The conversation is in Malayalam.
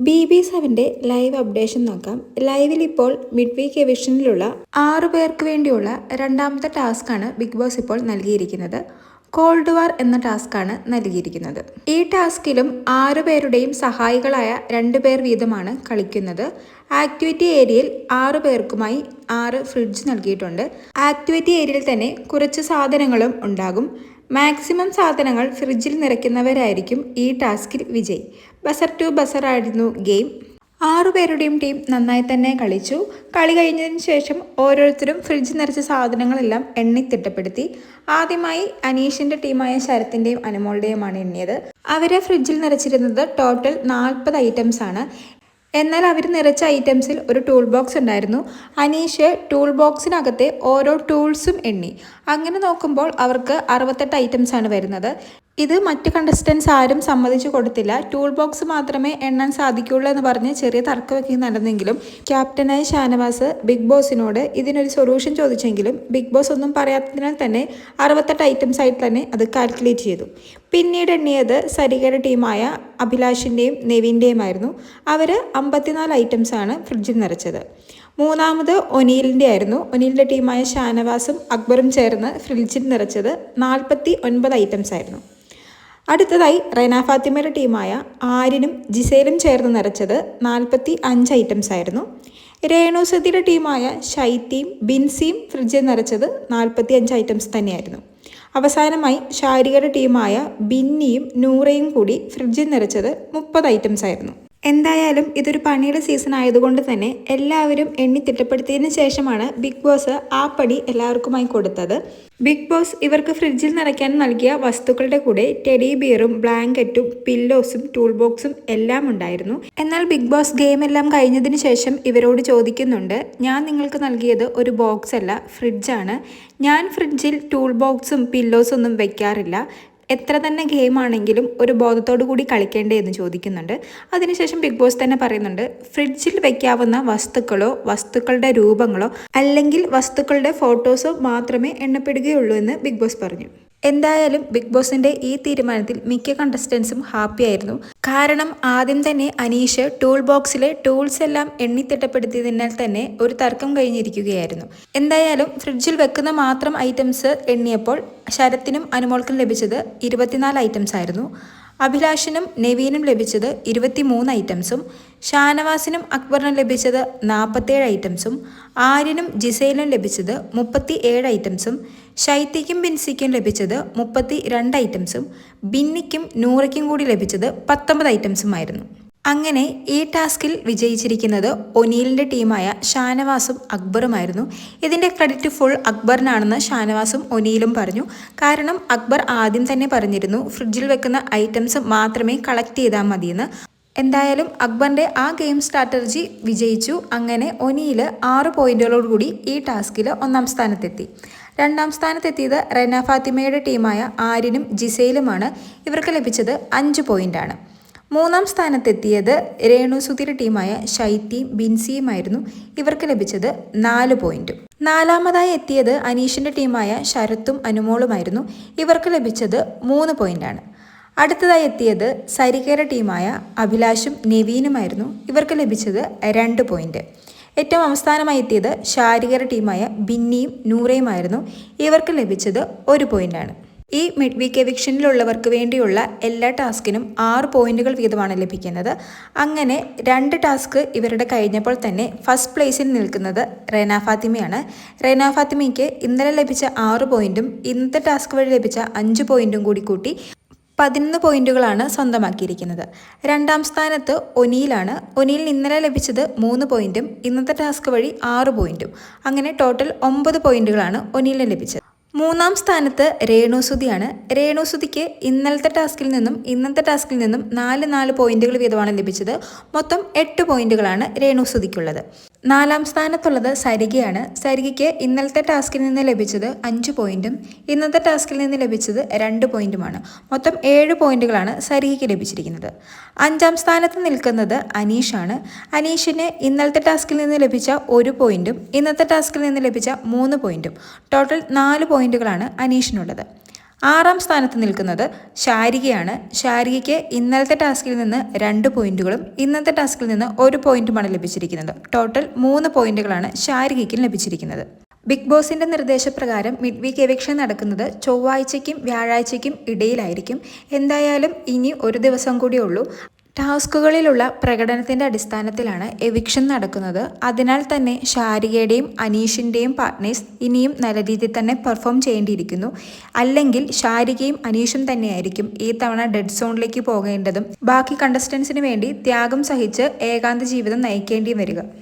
BB7 ലൈവ് അപ്ഡേഷൻ നോക്കാം. ലൈവിൽ ഇപ്പോൾ മിഡ് വീക്ക് എവിക്ഷനിലുള്ള 6 പേർക്ക് വേണ്ടിയുള്ള രണ്ടാമത്തെ ടാസ്ക്കാണ് ബിഗ് ബോസ് ഇപ്പോൾ നൽകിയിരിക്കുന്നത്. കോൾഡ് വാർ എന്ന ടാസ്ക്കാണ് നൽകിയിരിക്കുന്നത്. ഈ ടാസ്കിലും 6 പേരുടെയും സഹായികളായ 2 പേർ വീതമാണ് കളിക്കുന്നത്. ആക്ടിവിറ്റി ഏരിയയിൽ 6 പേർക്കുമായി 6 ഫ്രിഡ്ജ് നൽകിയിട്ടുണ്ട്. ആക്ടിവിറ്റി ഏരിയയിൽ തന്നെ കുറച്ച് സാധനങ്ങളും ഉണ്ടാകും. മാക്സിമം സാധനങ്ങൾ ഫ്രിഡ്ജിൽ നിറയ്ക്കുന്നവരായിരിക്കും ഈ ടാസ്കിൽ വിജയ്. ബസർ ടു ബസർ ആയിരുന്നു ഗെയിം. 6 പേരുടെയും ടീം നന്നായി തന്നെ കളിച്ചു. കളി കഴിഞ്ഞതിന് ശേഷം ഓരോരുത്തരും ഫ്രിഡ്ജ് നിറച്ച സാധനങ്ങളെല്ലാം എണ്ണി തിട്ടപ്പെടുത്തി. ആദ്യമായി അനീഷിൻ്റെ ടീമായ ശരത്തിൻ്റെയും അനുമോളുടെയുമാണ് എണ്ണിയത്. അവരെ ഫ്രിഡ്ജിൽ നിറച്ചിരുന്നത് ടോട്ടൽ 40 ഐറ്റംസ് ആണ്. എന്നാൽ അവർ നിറച്ച ഐറ്റംസിൽ ഒരു ടൂൾ ബോക്സ് ഉണ്ടായിരുന്നു. അനീഷ് ടൂൾ ബോക്സിനകത്തെ ഓരോ ടൂൾസും എണ്ണി. അങ്ങനെ നോക്കുമ്പോൾ അവർക്ക് 68 ഐറ്റംസ് ആണ് വരുന്നത്. ഇത് മറ്റ് കണ്ടസ്റ്റൻസ് ആരും സമ്മതിച്ചു കൊടുത്തില്ല. ടൂൾ ബോക്സ് മാത്രമേ എണ്ണാൻ സാധിക്കുള്ളൂ എന്ന് പറഞ്ഞ് ചെറിയ തർക്കമൊക്കെ നടന്നെങ്കിലും ക്യാപ്റ്റനായ ഷാനവാസ് ബിഗ് ബോസിനോട് ഇതിനൊരു സൊല്യൂഷൻ ചോദിച്ചെങ്കിലും ബിഗ് ബോസ് ഒന്നും പറയാത്തതിനാൽ തന്നെ 68 ഐറ്റംസ് ആയിട്ട് തന്നെ അത് കാൽക്കുലേറ്റ് ചെയ്തു. പിന്നീട് എണ്ണിയത് സരികയുടെ ടീമായ അഭിലാഷിൻ്റെയും നെവിൻ്റെയുമായിരുന്നു. അവർ 54 ഐറ്റംസ് ആണ് ഫ്രിഡ്ജിൽ നിറച്ചത്. മൂന്നാമത് ഒനീലിൻ്റെ ആയിരുന്നു. ഒനീലിൻ്റെ ടീമായ ഷാനവാസും അക്ബറും ചേർന്ന് ഫ്രിഡ്ജിൽ നിറച്ചത് 49 ഐറ്റംസ് ആയിരുന്നു. അടുത്തതായി റെന ഫാത്തിമയുടെ ടീമായ ആര്യനും ജിസേലും ചേർന്ന് നിറച്ചത് 45 ഐറ്റംസ് ആയിരുന്നു. രേണുസുധിയുടെ ടീമായ ഷൈത്തിയും ബിൻസിയും ഫ്രിഡ്ജിൽ നിറച്ചത് 45 ഐറ്റംസ് തന്നെയായിരുന്നു. അവസാനമായി ഷാരികയുടെ ടീമായ ബിന്നിയും നൂറയും കൂടി ഫ്രിഡ്ജിൽ നിറച്ചത് 30 ഐറ്റംസ് ആയിരുന്നു. എന്തായാലും ഇതൊരു പണിയുടെ സീസൺ ആയതുകൊണ്ട് തന്നെ എല്ലാവരും എണ്ണി തിട്ടപ്പെടുത്തിയതിന് ശേഷമാണ് ബിഗ് ബോസ് ആ പണി എല്ലാവർക്കുമായി കൊടുത്തത്. ബിഗ് ബോസ് ഇവർക്ക് ഫ്രിഡ്ജിൽ നിറയ്ക്കാൻ നൽകിയ വസ്തുക്കളുടെ കൂടെ ടെഡി ബിയറും ബ്ലാങ്കറ്റും പില്ലോസും ടൂൾ ബോക്സും എല്ലാം ഉണ്ടായിരുന്നു. എന്നാൽ ബിഗ് ബോസ് ഗെയിം എല്ലാം കഴിഞ്ഞതിന് ശേഷം ഇവരോട് ചോദിക്കുന്നുണ്ട്, ഞാൻ നിങ്ങൾക്ക് നൽകിയത് ഒരു ബോക്സ് അല്ല, ഫ്രിഡ്ജാണ്. ഞാൻ ഫ്രിഡ്ജിൽ ടൂൾ ബോക്സും പില്ലോസും ഒന്നും വെക്കാറില്ല. എത്ര തന്നെ ഗെയിം ആണെങ്കിലും ഒരു ബോധത്തോടു കൂടി കളിക്കേണ്ടേ എന്ന് ചോദിക്കുന്നുണ്ട്. അതിനുശേഷം ബിഗ് ബോസ് തന്നെ പറയുന്നുണ്ട്, ഫ്രിഡ്ജിൽ വയ്ക്കാവുന്ന വസ്തുക്കളോ വസ്തുക്കളുടെ രൂപങ്ങളോ അല്ലെങ്കിൽ വസ്തുക്കളുടെ ഫോട്ടോസോ മാത്രമേ എണ്ണപ്പെടുകയുള്ളൂ എന്ന് ബിഗ് ബോസ് പറഞ്ഞു. എന്തായാലും ബിഗ് ബോസിൻ്റെ ഈ തീരുമാനത്തിൽ മിക്ക കണ്ടസ്റ്റൻസും ഹാപ്പി ആയിരുന്നു. കാരണം ആദ്യം തന്നെ അനീഷ് ടൂൾ ബോക്സിലെ ടൂൾസ് എല്ലാം എണ്ണിത്തിട്ടപ്പെടുത്തിയതിനാൽ തന്നെ ഒരു തർക്കം കഴിഞ്ഞിരിക്കുകയായിരുന്നു. എന്തായാലും ഫ്രിഡ്ജിൽ വെക്കുന്ന മാത്രം ഐറ്റംസ് എണ്ണിയപ്പോൾ ശരത്തിനും അനുമോൾക്കും ലഭിച്ചത് 24 ഐറ്റംസ് ആയിരുന്നു. അഭിലാഷിനും നെവീനും ലഭിച്ചത് 23 ഐറ്റംസും ഷാനവാസിനും അക്ബറിനും ലഭിച്ചത് 47 ഐറ്റംസും ആര്യനും ജിസേലിനും ലഭിച്ചത് 37 ഐറ്റംസും ഷൈത്തിക്കും ബിൻസിക്കും ലഭിച്ചത് 32 ഐറ്റംസും ബിന്നിക്കും നൂറയ്ക്കും കൂടി ലഭിച്ചത് 19 ഐറ്റംസുമായിരുന്നു. അങ്ങനെ ഈ ടാസ്കിൽ വിജയിച്ചിരിക്കുന്നത് ഒനീലിൻ്റെ ടീമായ ഷാനവാസും അക്ബറുമായിരുന്നു. ഇതിൻ്റെ ക്രെഡിറ്റ് ഫുൾ അക്ബറിനാണെന്ന് ഷാനവാസും ഒനീലും പറഞ്ഞു. കാരണം അക്ബർ ആദ്യം തന്നെ പറഞ്ഞിരുന്നു ഫ്രിഡ്ജിൽ വെക്കുന്ന ഐറ്റംസ് മാത്രമേ കളക്ട് ചെയ്താൽ മതിയെന്ന്. എന്തായാലും അക്ബറിൻ്റെ ആ ഗെയിം സ്ട്രാറ്റജി വിജയിച്ചു. അങ്ങനെ ഒനീൽ 6 പോയിന്റുകളോടുകൂടി ഈ ടാസ്കിൽ 1-ാം സ്ഥാനത്തെത്തി. 2-ാം സ്ഥാനത്തെത്തിയത് റെന ഫാത്തിമയുടെ ടീമായ ആര്യനും ജിസേലുമാണ്. ഇവർക്ക് ലഭിച്ചത് 5 പോയിന്റാണ്. 3-ാം സ്ഥാനത്തെത്തിയത് രേണുസുധിയുടെ ടീമായ ഷൈത്തിയും ബിൻസിയുമായിരുന്നു. ഇവർക്ക് ലഭിച്ചത് 4 പോയിന്റും. 4-ാമതായി എത്തിയത് അനീഷിൻ്റെ ടീമായ ശരത്തും അനുമോളുമായിരുന്നു. ഇവർക്ക് ലഭിച്ചത് 3 പോയിന്റാണ്. അടുത്തതായി എത്തിയത് സരികയുടെ ടീമായ അഭിലാഷും നെവീനുമായിരുന്നു. ഇവർക്ക് ലഭിച്ചത് 2 പോയിന്റ്. ഏറ്റവും അവസാനമായി എത്തിയത് ഷാരികയുടെ ടീമായ ബിന്നിയും നൂറയുമായിരുന്നു. ഇവർക്ക് ലഭിച്ചത് 1 പോയിന്റാണ്. ഈ മിഡ് വീക്ക് എവിക്ഷനിലുള്ളവർക്ക് വേണ്ടിയുള്ള എല്ലാ ടാസ്കിനും 6 പോയിന്റുകൾ വീതമാണ് ലഭിക്കുന്നത്. അങ്ങനെ 2 ടാസ്ക് ഇവരുടെ കഴിഞ്ഞപ്പോൾ തന്നെ ഫസ്റ്റ് പ്ലേസിൽ നിൽക്കുന്നത് റെന ഫാത്തിമയാണ്. റെന ഫാത്തിമയ്ക്ക് ഇന്നലെ ലഭിച്ച 6 പോയിന്റും ഇന്നത്തെ ടാസ്ക് വഴി ലഭിച്ച 5 പോയിന്റും കൂടി കൂട്ടി 11 പോയിന്റുകളാണ് സ്വന്തമാക്കിയിരിക്കുന്നത്. 2-ാം സ്ഥാനത്ത് ഒനീലാണ്. ഒനീലിന് ഇന്നലെ ലഭിച്ചത് 3 പോയിന്റും ഇന്നത്തെ ടാസ്ക് വഴി 6 പോയിന്റും. അങ്ങനെ ടോട്ടൽ 9 പോയിന്റുകളാണ് ഒനീലിന് ലഭിച്ചത്. 3-ാം സ്ഥാനത്ത് രേണുസുധിയാണ്. രേണുസുധിക്ക് ഇന്നലത്തെ ടാസ്കിൽ നിന്നും ഇന്നത്തെ ടാസ്കിൽ നിന്നും 4 പോയിന്റുകൾ വീതമാണ് ലഭിച്ചത്. മൊത്തം 8 പോയിന്റുകളാണ് രേണുസുധിക്കുള്ളത്. 4-ാം സ്ഥാനത്തുള്ളത് സരികയാണ്. സരികയ്ക്ക് ഇന്നലത്തെ ടാസ്കിൽ നിന്ന് ലഭിച്ചത് 5 പോയിന്റും ഇന്നത്തെ ടാസ്കിൽ നിന്ന് ലഭിച്ചത് 2 പോയിന്റുമാണ്. മൊത്തം 7 പോയിന്റുകളാണ് സരികയ്ക്ക് ലഭിച്ചിരിക്കുന്നത്. 5-ാം സ്ഥാനത്ത് നിൽക്കുന്നത് അനീഷാണ്. അനീഷിന് ഇന്നലത്തെ ടാസ്കിൽ നിന്ന് ലഭിച്ച 1 പോയിന്റും ഇന്നത്തെ ടാസ്കിൽ നിന്ന് ലഭിച്ച 3 പോയിന്റും. ടോട്ടൽ 4 പോയിന്റുകളാണ് അനീഷിനുള്ളത്. 6ാം സ്ഥാനത്ത് നിൽക്കുന്നത് ശാരികയാണ്. ശാരികയ്ക്ക് ഇന്നലത്തെ ടാസ്കിൽ നിന്ന് 2 പോയിന്റുകളും ഇന്നത്തെ ടാസ്കിൽ നിന്ന് 1 പോയിന്റുമാണ് ലഭിച്ചിരിക്കുന്നത്. ടോട്ടൽ 3 പോയിന്റുകളാണ് ശാരികയ്ക്കും ലഭിച്ചിരിക്കുന്നത്. ബിഗ് ബോസിന്റെ നിർദ്ദേശപ്രകാരം മിഡ് വീക്ക് എവിക്ഷൻ നടക്കുന്നത് ചൊവ്വാഴ്ചയ്ക്കും വ്യാഴാഴ്ചയ്ക്കും ഇടയിലായിരിക്കും. എന്തായാലും ഇനി ഒരു ദിവസം കൂടിയേ ഉള്ളൂ. ടാസ്കുകളിലുള്ള പ്രകടനത്തിന്റെ അടിസ്ഥാനത്തിലാണ് എവിക്ഷൻ നടക്കുന്നത്. അതിനാൽ തന്നെ ശാരികയുടെയും അനീഷിന്റെയും പാർട്ട്നേഴ്സ് ഇനിയും നല്ല രീതിയിൽ തന്നെ പെർഫോം ചെയ്യേണ്ടിയിരിക്കുന്നു. അല്ലെങ്കിൽ ശാരികയും അനീഷും തന്നെയായിരിക്കും ഈ തവണ ഡെഡ് സോണിലേക്ക് പോകേണ്ടതും ബാക്കി കണ്ടസ്റ്റൻസിന് വേണ്ടി ത്യാഗം സഹിച്ച് ഏകാന്ത ജീവിതം നയിക്കേണ്ടിയും വരിക.